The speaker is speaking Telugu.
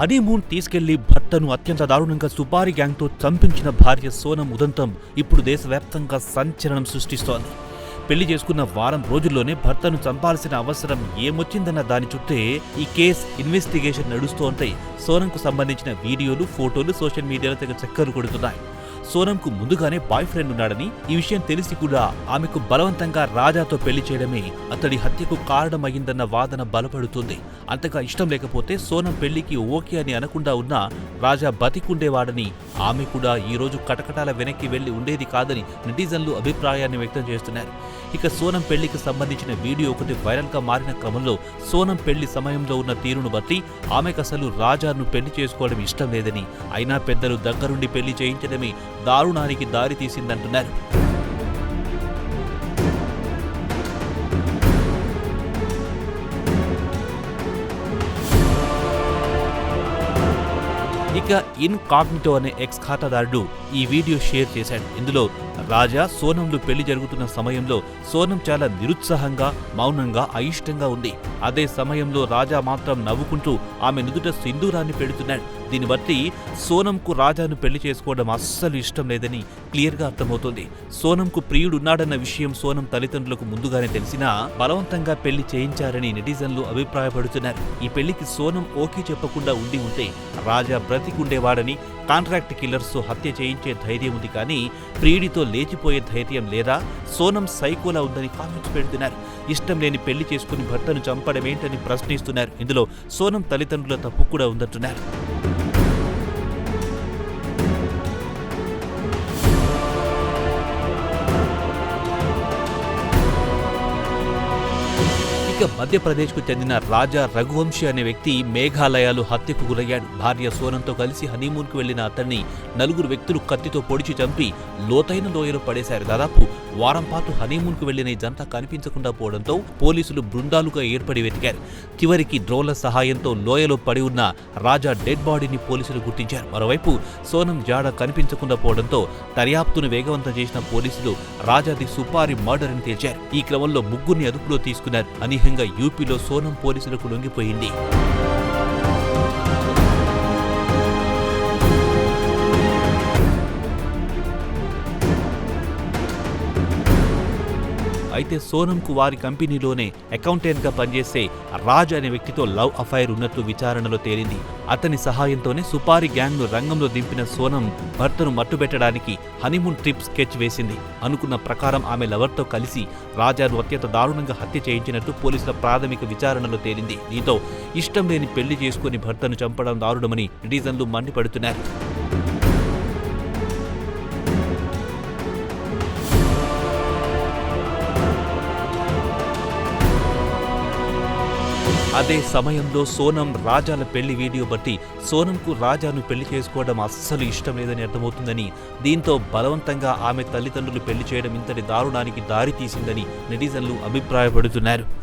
హనీమూన్ తీసుకెళ్లి భర్తను అత్యంత దారుణంగా సుపారీ గ్యాంగ్తో చంపించిన భార్య సోనం ఉదంతం ఇప్పుడు దేశవ్యాప్తంగా సంచలనం సృష్టిస్తోంది. పెళ్లి చేసుకున్న వారం రోజుల్లోనే భర్తను చంపాల్సిన అవసరం ఏమొచ్చిందన్న దాని చుట్టే ఈ కేస్ ఇన్వెస్టిగేషన్ నడుస్తోంటే సోనంకు సంబంధించిన వీడియోలు, ఫోటోలు సోషల్ మీడియాలో తెగ చక్కర్లు కొడుతున్నాయి. సోనంకు ముందుగానే బాయ్ ఫ్రెండ్ ఉన్నాడని, ఈ విషయం తెలిసి కూడా ఆమెకు బలవంతంగా రాజాతో పెళ్లి చేయడమే అతడి హత్యకు కారణమయ్యిందన్న వాదన బలపడుతుంది. అంతగా ఇష్టం లేకపోతే సోనం పెళ్లికి ఓకే అని అనకుండా ఉన్నా రాజా బతికుండేవాడని, ఆమె కూడా ఈ రోజు కటకటాల వెనక్కి వెళ్లి ఉండేది కాదని నెటిజన్లు అభిప్రాయాన్ని వ్యక్తం చేస్తున్నారు. ఇక సోనం పెళ్లికి సంబంధించిన వీడియో ఒకటి వైరల్ గా మారిన క్రమంలో సోనం పెళ్లి సమయంలో ఉన్న తీరును బట్టి ఆమెకు అసలు రాజాను పెళ్లి చేసుకోవడం ఇష్టం లేదని, అయినా పెద్దలు దగ్గరుండి పెళ్లి చేయించడమే దారుణానికి దారి తీసిందంటున్నారు. ఇక ఇన్కాగ్నిటో అనే ఎక్స్ ఖాతాదారుడు ఈ వీడియో షేర్ చేశాడు. ఇందులో రాజా సోనంలు పెళ్లి జరుగుతున్న సమయంలో సోనం చాలా నిరుత్సాహంగా, మౌనంగా, అయిష్టంగా ఉంది. అదే సమయంలో రాజా మాత్రం నవ్వుకుంటూ ఆమె నుదుట సింధూరాన్ని పెడుతున్నాడు. దీన్ని బట్టి సోనంకు రాజాను పెళ్లి చేసుకోవడం అస్సలు ఇష్టం లేదని క్లియర్గా అర్థమవుతోంది. సోనంకు ప్రియుడున్నాడన్న విషయం సోనం తల్లిదండ్రులకు ముందుగానే తెలిసినా బలవంతంగా పెళ్లి చేయించారని నెటిజన్లు అభిప్రాయపడుతున్నారు. ఈ పెళ్లికి సోనం ఓకే చెప్పకుండా ఉండి ఉంటే రాజా బ్రతికుండేవాడని, కాంట్రాక్ట్ కిల్లర్స్ హత్య చేయించే ధైర్యం ఉంది కానీ ప్రియుడితో లేచిపోయే ధైర్యం లేదా? సోనం సైకోలా ఉందని కామెంట్స్ పెడుతున్నారు. ఇష్టం లేని పెళ్లి చేసుకుని భర్తను చంపడమేంటని ప్రశ్నిస్తున్నారు. ఇందులో సోనం తల్లిదండ్రుల తప్పు కూడా ఉందంటున్నారు. ఇక మధ్యప్రదేశ్కు చెందిన రాజా రఘువంశీ అనే వ్యక్తి మేఘాలయలో హత్యకు గురయ్యాడు. భార్య సోనంతో కలిసి హనీమూన్కు వెళ్లిన అతన్ని 4 వ్యక్తులు కత్తితో పొడిచి చంపి లోతైన లోయలో పడేశారు. దాదాపు వారం పాటు హనీమూన్కు వెళ్లిన ఈ జంట కనిపించకుండా పోవడంతో పోలీసులు బృందాలుగా ఏర్పడి వెతికారు. చివరికి డ్రోన్ల సహాయంతో లోయలో పడి ఉన్న రాజా డెడ్ బాడీని పోలీసులు గుర్తించారు. మరోవైపు సోనం జాడ కనిపించకుండా పోవడంతో దర్యాప్తును వేగవంతం చేసిన పోలీసులు రాజాది సుపారీ మర్డర్ అని తేల్చారు. ఈ క్రమంలో ముగ్గురిని అదుపులో తీసుకున్నారు. అనూహ్యంగా యూపీలో సోనం పోలీసులకు లొంగిపోయింది. అయితే సోనంకు వారి కంపెనీలోనే అకౌంటెంట్ గా పనిచేసే రాజ్ అనే వ్యక్తితో లవ్ అఫైర్ ఉన్నట్లు విచారణలో తేలింది. అతని సహాయంతోనే సుపారీ గ్యాంగ్ ను రంగంలో దింపిన సోనం భర్తను మట్టుబెట్టడానికి హనీమూన్ ట్రిప్ స్కెచ్ వేసింది. అనుకున్న ప్రకారం ఆమె లవర్తో కలిసి రాజాను అత్యంత దారుణంగా హత్య చేయించినట్టు పోలీసుల ప్రాథమిక విచారణలో తేలింది. దీంతో ఇష్టం లేని పెళ్లి చేసుకుని భర్తను చంపడం దారుణమని నెటిజన్లు మండిపడుతున్నారు. అదే సమయంలో సోనం రాజాల పెళ్లి వీడియో బట్టి సోనంకు రాజాను పెళ్లి చేసుకోవడం అస్సలు ఇష్టం లేదని అర్థమవుతుందని, దీంతో బలవంతంగా ఆమె తల్లిదండ్రులు పెళ్లి చేయడం ఇంతటి దారుణానికి దారి తీసిందని నెటిజన్లు అభిప్రాయపడుతున్నారు.